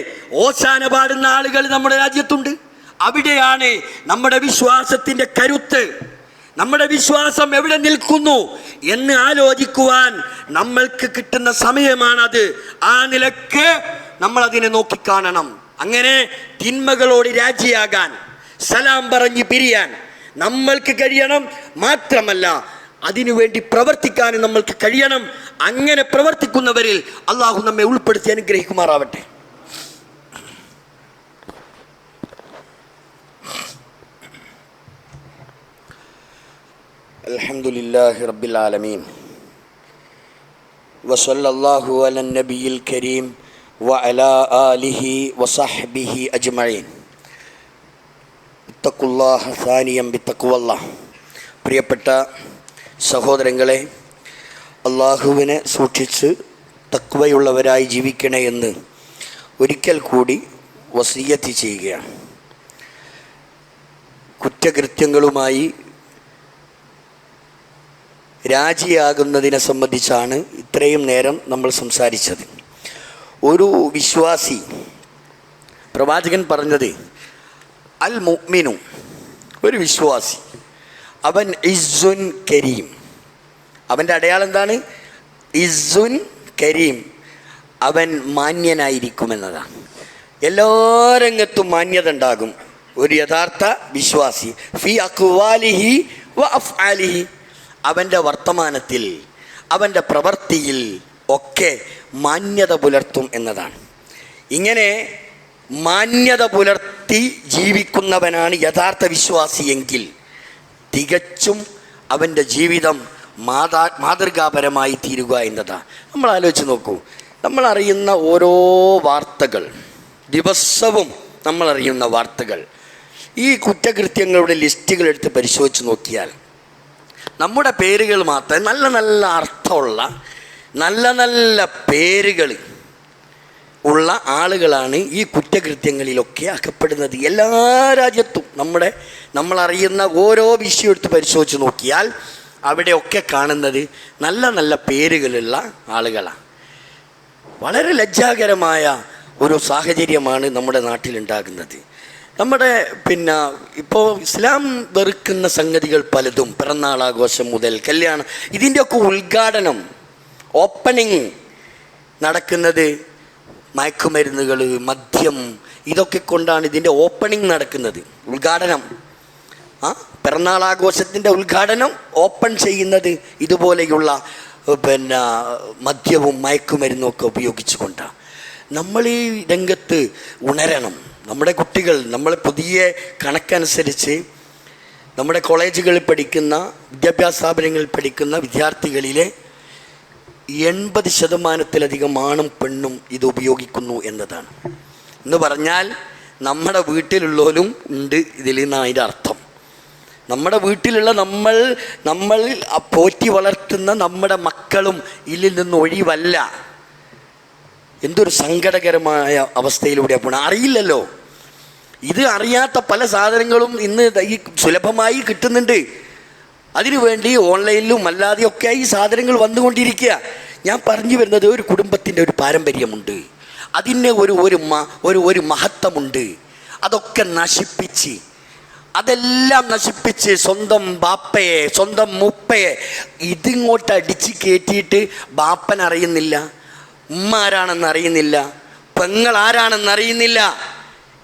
ഓശാന പാടുന്ന ആളുകൾ നമ്മുടെ രാജ്യത്തുണ്ട്. അവിടെയാണ് നമ്മുടെ വിശ്വാസത്തിൻ്റെ കരുത്ത്. നമ്മുടെ വിശ്വാസം എവിടെ നിൽക്കുന്നു എന്ന് ആലോചിക്കുവാൻ നമ്മൾക്ക് കിട്ടുന്ന സമയമാണത്. ആ നിലക്ക് നമ്മൾ അതിനെ നോക്കിക്കാണണം. അങ്ങനെ തിന്മകളോട് രാജിയാകാൻ, സലാം പറഞ്ഞ് പിരിയാൻ നമ്മൾക്ക് കഴിയണം. മാത്രമല്ല അതിനുവേണ്ടി പ്രവർത്തിക്കാനും നമ്മൾക്ക് കഴിയണം. അങ്ങനെ പ്രവർത്തിക്കുന്നവരിൽ അള്ളാഹു നമ്മെ ഉൾപ്പെടുത്തി അനുഗ്രഹിക്കുമാറാവട്ടെ. അൽഹംദുലില്ലാഹി റബ്ബിൽ ആലമീൻ വസല്ലല്ലാഹു അലൻ നബിയിൽ കരീം വഅലാ ആലിഹി വസഹ്ബിഹി അജ്മഈൻ. ഇത്തഖുല്ലാഹ സാനിയം ബിത്തഖ്വല്ലാഹ്. പ്രിയപ്പെട്ട സഹോദരങ്ങളെ, അള്ളാഹുവിനെ സൂക്ഷിച്ച് തഖ്വയുള്ളവരായി ജീവിക്കണേ എന്ന് ഒരിക്കൽ കൂടി വസിയ്യത്ത് ചെയ്യുകയാണ്. കുറ്റകൃത്യങ്ങളുമായി രാജിയാകുന്നതിനെ സംബന്ധിച്ചാണ് ഇത്രയും നേരം നമ്മൾ സംസാരിച്ചത്. ഒരു വിശ്വാസി, പ്രവാചകൻ പറഞ്ഞത് അൽ മുഅ്മിനു, ഒരു വിശ്വാസി, അവൻ ഇസ്സുൻ കരീം. അവൻ്റെ അടയാളം എന്താണ്? ഇസ്സുൻ കരീം. അവൻ മാന്യനായിരിക്കുമെന്നതാണ്. എല്ലാ രംഗത്തും മാന്യത ഉണ്ടാകും ഒരു യഥാർത്ഥ വിശ്വാസി. ഫി അഖ്വാലിഹി വ അഫ്ആലിഹി, അവൻ്റെ വർത്തമാനത്തിൽ, അവൻ്റെ പ്രവൃത്തിയിൽ ഒക്കെ മാന്യത പുലർത്തും എന്നതാണ്. ഇങ്ങനെ മാന്യത പുലർത്തി ജീവിക്കുന്നവനാണ് യഥാർത്ഥ വിശ്വാസിയെങ്കിൽ തികച്ചും അവൻ്റെ ജീവിതം മാതൃകാപരമായി തീരുക എന്നതാണ്. നമ്മൾ ആലോചിച്ച് നോക്കൂ. നമ്മളറിയുന്ന ഓരോ വാർത്തകൾ, ദിവസവും നമ്മളറിയുന്ന വാർത്തകൾ, ഈ കുറ്റകൃത്യങ്ങളുടെ ലിസ്റ്റുകൾ എടുത്ത് പരിശോധിച്ച് നോക്കിയാൽ നമ്മുടെ പേരുകൾ മാത്രം, നല്ല നല്ല അർത്ഥമുള്ള നല്ല നല്ല പേരുകൾ ഉള്ള ആളുകളാണ് ഈ കുറ്റകൃത്യങ്ങളിലൊക്കെ അകപ്പെടുന്നത്. എല്ലാ രാജ്യത്തും നമ്മളറിയുന്ന ഓരോ വിഷയം എടുത്ത് പരിശോധിച്ച് നോക്കിയാൽ അവിടെയൊക്കെ കാണുന്നത് നല്ല നല്ല പേരുകളുള്ള ആളുകളാണ്. വളരെ ലജ്ജാകരമായ ഒരു സാഹചര്യമാണ് നമ്മുടെ നാട്ടിലുണ്ടാകുന്നത്. ഇപ്പോൾ ഇസ്ലാം വെറുക്കുന്ന സംഗതികൾ പലതും, പിറന്നാളാഘോഷം മുതൽ കല്യാണം, ഇതിൻ്റെയൊക്കെ ഉദ്ഘാടനം, ഓപ്പണിങ് നടക്കുന്നത് മയക്കുമരുന്നുകൾ, മദ്യം, ഇതൊക്കെ കൊണ്ടാണ് ഇതിൻ്റെ ഓപ്പണിങ് നടക്കുന്നത്. ഉദ്ഘാടനം, പിറന്നാളാഘോഷത്തിൻ്റെ ഉദ്ഘാടനം ഓപ്പൺ ചെയ്യുന്നത് ഇതുപോലെയുള്ള മദ്യവും മയക്കുമരുന്നും ഒക്കെ ഉപയോഗിച്ചുകൊണ്ടാണ്. നമ്മൾ ഈ രംഗത്ത് ഉണരണം. നമ്മുടെ കുട്ടികൾ, നമ്മൾ പുതിയ കണക്കനുസരിച്ച് നമ്മുടെ കോളേജുകളിൽ പഠിക്കുന്ന, വിദ്യാഭ്യാസ സ്ഥാപനങ്ങളിൽ പഠിക്കുന്ന വിദ്യാർത്ഥികളിലെ 80% ആണും പെണ്ണും ഇത് ഉപയോഗിക്കുന്നു എന്നതാണ്. എന്ന് പറഞ്ഞാൽ നമ്മുടെ വീട്ടിലുള്ളവരും ഉണ്ട് ഇതിൽ നിന്നാണ് അതിൻ്റെ അർത്ഥം. നമ്മുടെ വീട്ടിലുള്ള നമ്മൾ പോറ്റി വളർത്തുന്ന നമ്മുടെ മക്കളും ഇതിൽ നിന്ന് ഒഴിവല്ല. എന്തൊരു സങ്കടകരമായ അവസ്ഥയിലൂടെ പോകണം അറിയില്ലല്ലോ. ഇത് അറിയാത്ത പല സാധനങ്ങളും ഇന്ന് ഈ സുലഭമായി കിട്ടുന്നുണ്ട്. അതിനുവേണ്ടി ഓൺലൈനിലും അല്ലാതെയൊക്കെ ഈ സാധനങ്ങൾ വന്നുകൊണ്ടിരിക്കുക. ഞാൻ പറഞ്ഞു വരുന്നത്, ഒരു കുടുംബത്തിൻ്റെ ഒരു പാരമ്പര്യമുണ്ട്, അതിന് ഒരു മഹത്വമുണ്ട്. അതൊക്കെ നശിപ്പിച്ച്, അതെല്ലാം നശിപ്പിച്ച് സ്വന്തം ബാപ്പയെ, സ്വന്തം മുപ്പയെ ഇതിങ്ങോട്ട് അടിച്ച് കയറ്റിയിട്ട് ബാപ്പനറിയുന്നില്ല, ഉമ്മ ആരാണെന്ന് അറിയുന്നില്ല, പെങ്ങൾ ആരാണെന്ന് അറിയുന്നില്ല.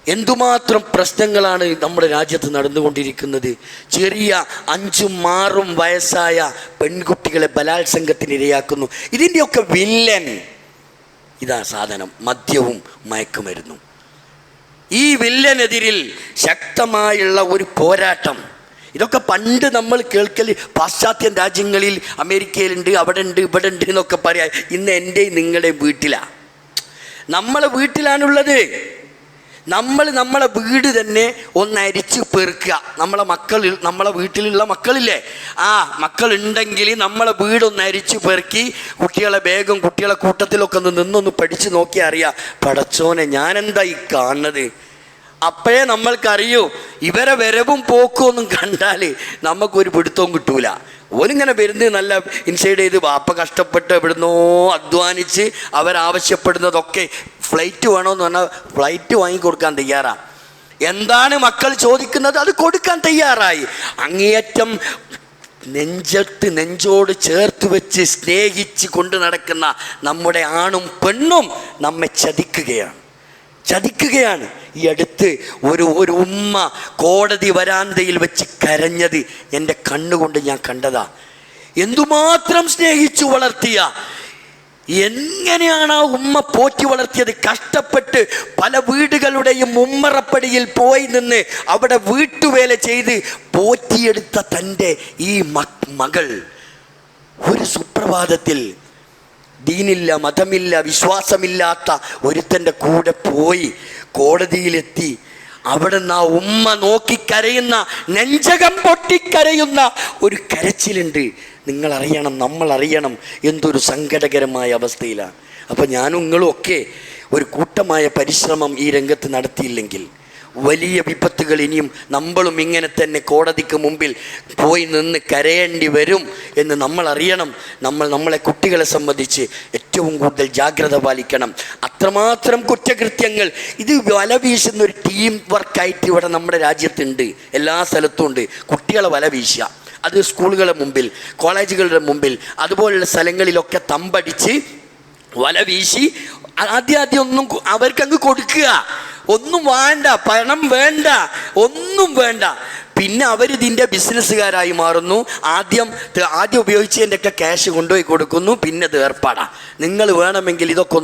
എന്തുമാത്രം പ്രശ്നങ്ങളാണ് നമ്മുടെ രാജ്യത്ത് നടന്നുകൊണ്ടിരിക്കുന്നത്. ചെറിയ 5-6 വയസ്സായ പെൺകുട്ടികളെ ബലാത്സംഗത്തിന് ഇരയാക്കുന്നു. ഇതിൻ്റെയൊക്കെ വില്ലൻ ഇതാ സാധനം, മദ്യവും മയക്കുമരുന്നും. ഈ വില്ലനെതിരിൽ ശക്തമായുള്ള ഒരു പോരാട്ടം. ഇതൊക്കെ പണ്ട് നമ്മൾ കേൾക്കൽ പാശ്ചാത്യ രാജ്യങ്ങളിൽ, അമേരിക്കയിലുണ്ട്, അവിടെ ഉണ്ട്, ഇവിടെ ഉണ്ട് എന്നൊക്കെ പറയാം. ഇന്ന് എൻ്റെയും നിങ്ങളുടെയും വീട്ടിലാണ്, നമ്മളെ വീട്ടിലാണുള്ളത്. നമ്മളെ വീട് തന്നെ ഒന്ന് അരിച്ച് പെറുക്കുക. നമ്മളെ വീട്ടിലുള്ള മക്കളില്ലേ, ആ മക്കളുണ്ടെങ്കിൽ നമ്മളെ വീടൊന്ന് അരിച്ച് പെറുക്കി കുട്ടികളെ വേഗം കുട്ടികളെ കൂട്ടത്തിലൊക്കെ നിന്നൊന്ന് പഠിച്ച് നോക്കിയാൽ അറിയാം, പടച്ചോനെ ഞാനെന്താ ഈ കാണുന്നത്. അപ്പോഴേ നമ്മൾക്കറിയൂ, ഇവരെ വരവും പോക്കും ഒന്നും കണ്ടാൽ നമുക്കൊരു പിടുത്തവും കിട്ടൂല. ഓനിങ്ങനെ വരുന്നത് നല്ല ഇൻസൈഡ് ചെയ്ത് വാപ്പ കഷ്ടപ്പെട്ട് എവിടുന്നോ അധ്വാനിച്ച് അവരാവശ്യപ്പെടുന്നതൊക്കെ ഫ്ലൈറ്റ് വേണമെന്ന് പറഞ്ഞാൽ ഫ്ലൈറ്റ് വാങ്ങിക്കൊടുക്കാൻ തയ്യാറാണ്. എന്താണ് മക്കൾ ചോദിക്കുന്നത് അത് കൊടുക്കാൻ തയ്യാറായി. അങ്ങേയറ്റം നെഞ്ചോട് ചേർത്ത് വെച്ച് സ്നേഹിച്ച് കൊണ്ട് നടക്കുന്ന നമ്മുടെ ആണും പെണ്ണും നമ്മെ ചതിക്കുകയാണ്. ഈ അടുത്ത് ഒരു ഉമ്മ കോടതി വരാന്തയിൽ വെച്ച് കരഞ്ഞത് എൻ്റെ കണ്ണുകൊണ്ട് ഞാൻ കണ്ടതാ. എന്തുമാത്രം സ്നേഹിച്ചു വളർത്തിയ, എങ്ങനെയാണ് ആ ഉമ്മ പോറ്റി വളർത്തിയത്. കഷ്ടപ്പെട്ട് പല വീടുകളുടെയും ഉമ്മറപ്പടിയിൽ പോയി നിന്ന് അവിടെ വീട്ടുവേല ചെയ്ത് പോറ്റിയെടുത്ത തൻ്റെ ഈ മകൾ ഒരു സുപ്രഭാതത്തിൽ ദീനില്ല, മതമില്ല, വിശ്വാസമില്ലാത്ത ഒരുത്തൻ്റെ കൂടെ പോയി കോടതിയിലെത്തി. അവിടെ നിന്ന് ആ ഉമ്മ നോക്കിക്കരയുന്ന, നെഞ്ചകം പൊട്ടിക്കരയുന്ന ഒരു കരച്ചിലുണ്ട്. നിങ്ങളറിയണം, നമ്മളറിയണം എന്തൊരു സങ്കടകരമായ അവസ്ഥയിലാണ്. അപ്പം ഞാനും നിങ്ങളും ഒക്കെ ഒരു കൂട്ടമായ പരിശ്രമം ഈ രംഗത്ത് നടത്തിയില്ലെങ്കിൽ വലിയ വിപത്തുകൾ ഇനിയും നമ്മളും ഇങ്ങനെ തന്നെ കോടതിക്ക് മുമ്പിൽ പോയി നിന്ന് കരയേണ്ടി വരും എന്ന് നമ്മൾ അറിയണം. നമ്മളെ കുട്ടികളെ സംബന്ധിച്ച് ഏറ്റവും കൂടുതൽ ജാഗ്രത പാലിക്കണം. അത്രമാത്രം കുറ്റകൃത്യങ്ങൾ, ഇത് വല വീശുന്ന ഒരു ടീം വർക്കായിട്ട് ഇവിടെ നമ്മുടെ രാജ്യത്തുണ്ട്, എല്ലാ സ്ഥലത്തും ഉണ്ട്. കുട്ടികളെ വല വീശുക, അത് സ്കൂളുകളുടെ മുമ്പിൽ, കോളേജുകളുടെ മുമ്പിൽ, അതുപോലുള്ള സ്ഥലങ്ങളിലൊക്കെ തമ്പടിച്ച് വല വീശി ആദ്യം ഒന്നും അവർക്കങ്ങ് കൊടുക്കുക. ഒന്നും വേണ്ട, പണം വേണ്ട, ഒന്നും വേണ്ട. പിന്നെ അവരിതിൻ്റെ ബിസിനസ്സുകാരായി മാറുന്നു. ആദ്യം ഉപയോഗിച്ചതിൻ്റെയൊക്കെ ക്യാഷ് കൊണ്ടുപോയി കൊടുക്കുന്നു. പിന്നെ ഇത് ഏർപ്പാടാണ്. നിങ്ങൾ വേണമെങ്കിൽ ഇതൊക്കെ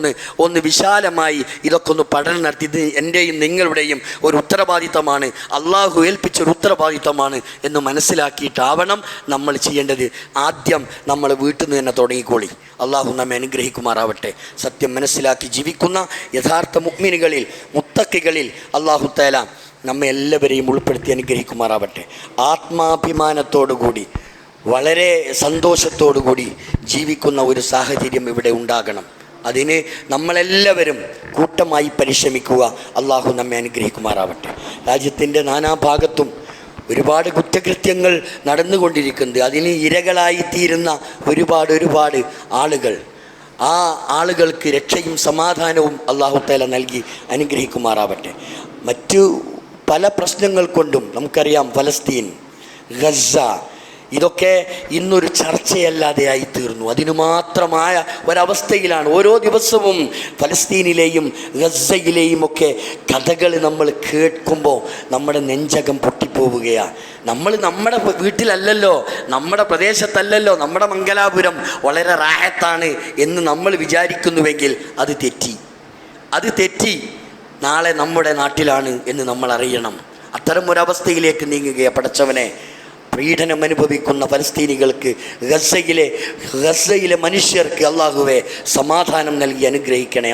ഒന്ന് വിശാലമായി ഇതൊക്കെ ഒന്ന് പഠനം നടത്തി, ഇത് എൻ്റെയും നിങ്ങളുടെയും ഒരു ഉത്തരവാദിത്തമാണ്, അള്ളാഹു ഏൽപ്പിച്ചൊരു ഉത്തരവാദിത്തമാണ് എന്ന് മനസ്സിലാക്കിയിട്ടാവണം നമ്മൾ ചെയ്യേണ്ടത്. ആദ്യം നമ്മൾ വീട്ടിൽ നിന്ന് തന്നെ തുടങ്ങിക്കോളി. അള്ളാഹു നമ്മെ അനുഗ്രഹിക്കുമാറാവട്ടെ. സത്യം മനസ്സിലാക്കി ജീവിക്കുന്ന യഥാർത്ഥ മുഅ്മിനുകളിൽ, മുത്തഖികളിൽ അള്ളാഹു തആല നമ്മെ എല്ലാവരെയും ഉൾപ്പെടുത്തി അനുഗ്രഹിക്കുമാറാവട്ടെ. ആത്മാഭിമാനത്തോടുകൂടി, വളരെ സന്തോഷത്തോടുകൂടി ജീവിക്കുന്ന ഒരു സാഹചര്യം ഇവിടെ ഉണ്ടാകണം. അതിന് നമ്മളെല്ലാവരും കൂട്ടമായി പരിശ്രമിക്കുക. അള്ളാഹു നമ്മെ അനുഗ്രഹിക്കുമാറാവട്ടെ. രാജ്യത്തിൻ്റെ നാനാഭാഗത്തും ഒരുപാട് കുറ്റകൃത്യങ്ങൾ നടന്നുകൊണ്ടിരിക്കുന്നത്, അതിന് ഇരകളായിത്തീരുന്ന ഒരുപാട് ആളുകൾ, ആ ആളുകൾക്ക് രക്ഷയും സമാധാനവും അല്ലാഹു തആല നൽകി അനുഗ്രഹിക്കുമാറാവട്ടെ. മറ്റു പല പ്രശ്നങ്ങൾ കൊണ്ടും നമുക്കറിയാം, ഫലസ്തീൻ, ഗസ, ഇതൊക്കെ ഇന്നൊരു ചർച്ചയല്ലാതെ ആയിത്തീർന്നു. അതിനു മാത്രമായ ഒരവസ്ഥയിലാണ്. ഓരോ ദിവസവും ഫലസ്തീനിലെയും ഗസയിലെയും ഒക്കെ കഥകൾ നമ്മൾ കേൾക്കുമ്പോൾ നമ്മുടെ നെഞ്ചകം പൊട്ടിപ്പോവുകയാണ്. നമ്മുടെ വീട്ടിലല്ലല്ലോ, നമ്മുടെ പ്രദേശത്തല്ലല്ലോ, നമ്മുടെ മംഗലാപുരം വളരെ റാഹത്താണ് എന്ന് നമ്മൾ വിചാരിക്കുന്നുവെങ്കിൽ അത് തെറ്റി. നാളെ നമ്മുടെ നാട്ടിലാണ് എന്ന് നമ്മൾ അറിയണം. അത്തരം ഒരവസ്ഥയിലേക്ക് നീങ്ങുകയാണ്. പടച്ചവനെ, പീഡനം അനുഭവിക്കുന്ന ഫലസ്തീനികൾക്ക്, ഗസയിലെ മനുഷ്യർക്ക് അള്ളാഹുവേ സമാധാനം നൽകി അനുഗ്രഹിക്കണേ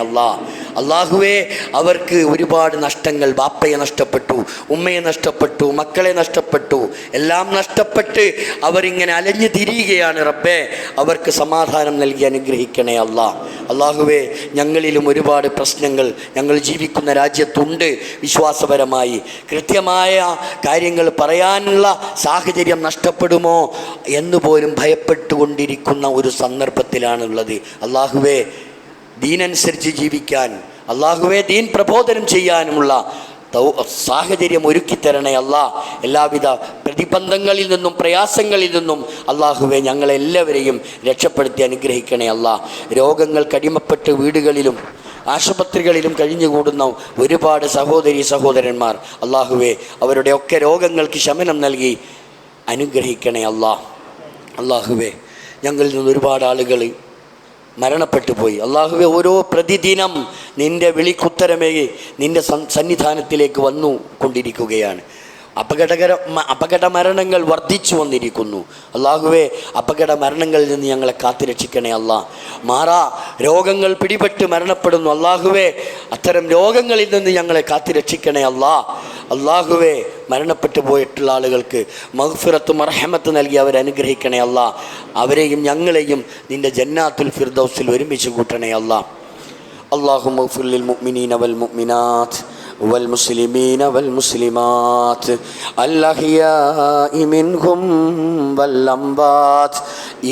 അള്ളാഹുവേ. അവർക്ക് ഒരുപാട് നഷ്ടങ്ങൾ, ബാപ്പയെ നഷ്ടപ്പെട്ടു, ഉമ്മയെ നഷ്ടപ്പെട്ടു, മക്കളെ നഷ്ടപ്പെട്ടു, എല്ലാം നഷ്ടപ്പെട്ട് അവരിങ്ങനെ അലഞ്ഞു തിരിയുകയാണ് റബ്ബേ. അവർക്ക് സമാധാനം നൽകി അനുഗ്രഹിക്കണേ അള്ളാഹുവേ. ഞങ്ങളിലും ഒരുപാട് പ്രശ്നങ്ങൾ ഞങ്ങൾ ജീവിക്കുന്ന രാജ്യത്തുണ്ട്. വിശ്വാസപരമായി കൃത്യമായ കാര്യങ്ങൾ പറയാനുള്ള സാഹചര്യം നഷ്ടപ്പെടുമോ എന്നുപോലും ഭയപ്പെട്ടുകൊണ്ടിരിക്കുന്ന ഒരു സന്ദർഭത്തിലാണുള്ളത്. അള്ളാഹുവേ, ദീനനുസരിച്ച് ജീവിക്കാൻ, അള്ളാഹുവേ ദീൻ പ്രബോധനം ചെയ്യാനുമുള്ള സാഹചര്യം ഒരുക്കിത്തരണേ എല്ലാവിധ പ്രതിബന്ധങ്ങളിൽ നിന്നും പ്രയാസങ്ങളിൽ നിന്നും അള്ളാഹുവെ ഞങ്ങളെല്ലാവരെയും രക്ഷപ്പെടുത്തി അനുഗ്രഹിക്കണേ രോഗങ്ങൾക്ക് അടിമപ്പെട്ട് വീടുകളിലും ആശുപത്രികളിലും കഴിഞ്ഞുകൂടുന്ന ഒരുപാട് സഹോദരന്മാർ അള്ളാഹുവെ അവരുടെയൊക്കെ രോഗങ്ങൾക്ക് ശമനം നൽകി അനുഗ്രഹിക്കണേ അള്ളാഹുവെ. ഞങ്ങളിൽ നിന്ന് ഒരുപാട് ആളുകൾ മരണപ്പെട്ടു പോയി. അള്ളാഹുവെ, ഓരോ പ്രതിദിനം നിൻ്റെ വിളിക്കുത്തരമേകി നിൻ്റെ സന്നിധാനത്തിലേക്ക് വന്നു കൊണ്ടിരിക്കുകയാണ്. അപകട മരണങ്ങൾ വർദ്ധിച്ചു വന്നിരിക്കുന്നു. അള്ളാഹുവെ, അപകട മരണങ്ങളിൽ നിന്ന് ഞങ്ങളെ കാത്തുരക്ഷിക്കണേ മാറാ രോഗങ്ങൾ പിടിപെട്ട് മരണപ്പെടുന്നു. അള്ളാഹുവെ, അത്തരം രോഗങ്ങളിൽ നിന്ന് ഞങ്ങളെ കാത്തുരക്ഷിക്കണേ അള്ളാഹുവെ. മരണപ്പെട്ടു പോയിട്ടുള്ള ആളുകൾക്ക് മഗ്ഫിറത്തും റഹ്മത്തും നൽകി അവരെ അനുഗ്രഹിക്കണേ അവരെയും ഞങ്ങളെയും നിൻ്റെ ജന്നാത്തുൽ ഫിർദൗസിൽ ഒരുമിച്ച് കൂട്ടണേ അല്ലാഹുമ്മ ഗ്ഫിർ ലിൽ മുഅ്മിനീന വൽ മുഅ്മിനാത്ത് والمسلمين والمسلمات الأحياء منهم والأموات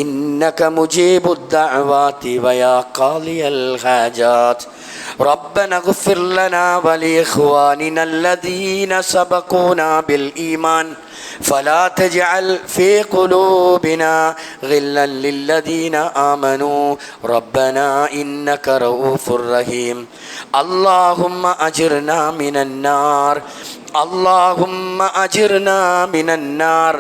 إنك مجيب الدعوات ويا قاضي الحاجات ربنا اغفر لنا ولإخواننا الذين سبقونا بالإيمان فلا تجعل في قلوبنا غلا للذين آمنوا ربنا إنك رؤوف رحيم اللهم أجرنا من النار اللهم أجرنا من النار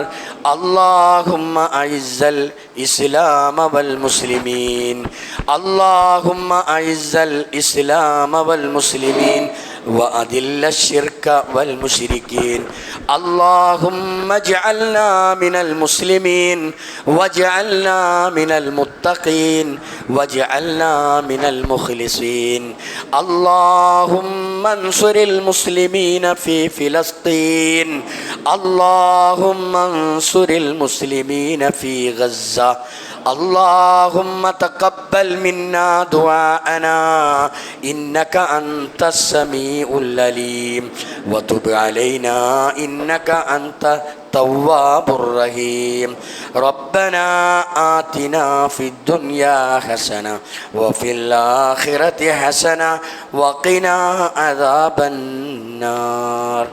اللهم أعز الإسلام والمسلمين اللهم أعز الإسلام والمسلمين وأذل الشرك والمشركين اللهم اجعلنا من المسلمين واجعلنا من المتقين واجعلنا من المخلصين اللهم انصر المسلمين في فلسطين اللهم انصر المسلمين في غزة اللهم تقبل منا دعاءنا إنك أنت السميع العليم وتب علينا إنك أنت التواب الرحيم ربنا آتنا في الدنيا حسنة وفي الآخرة حسنة وقنا عذاب النار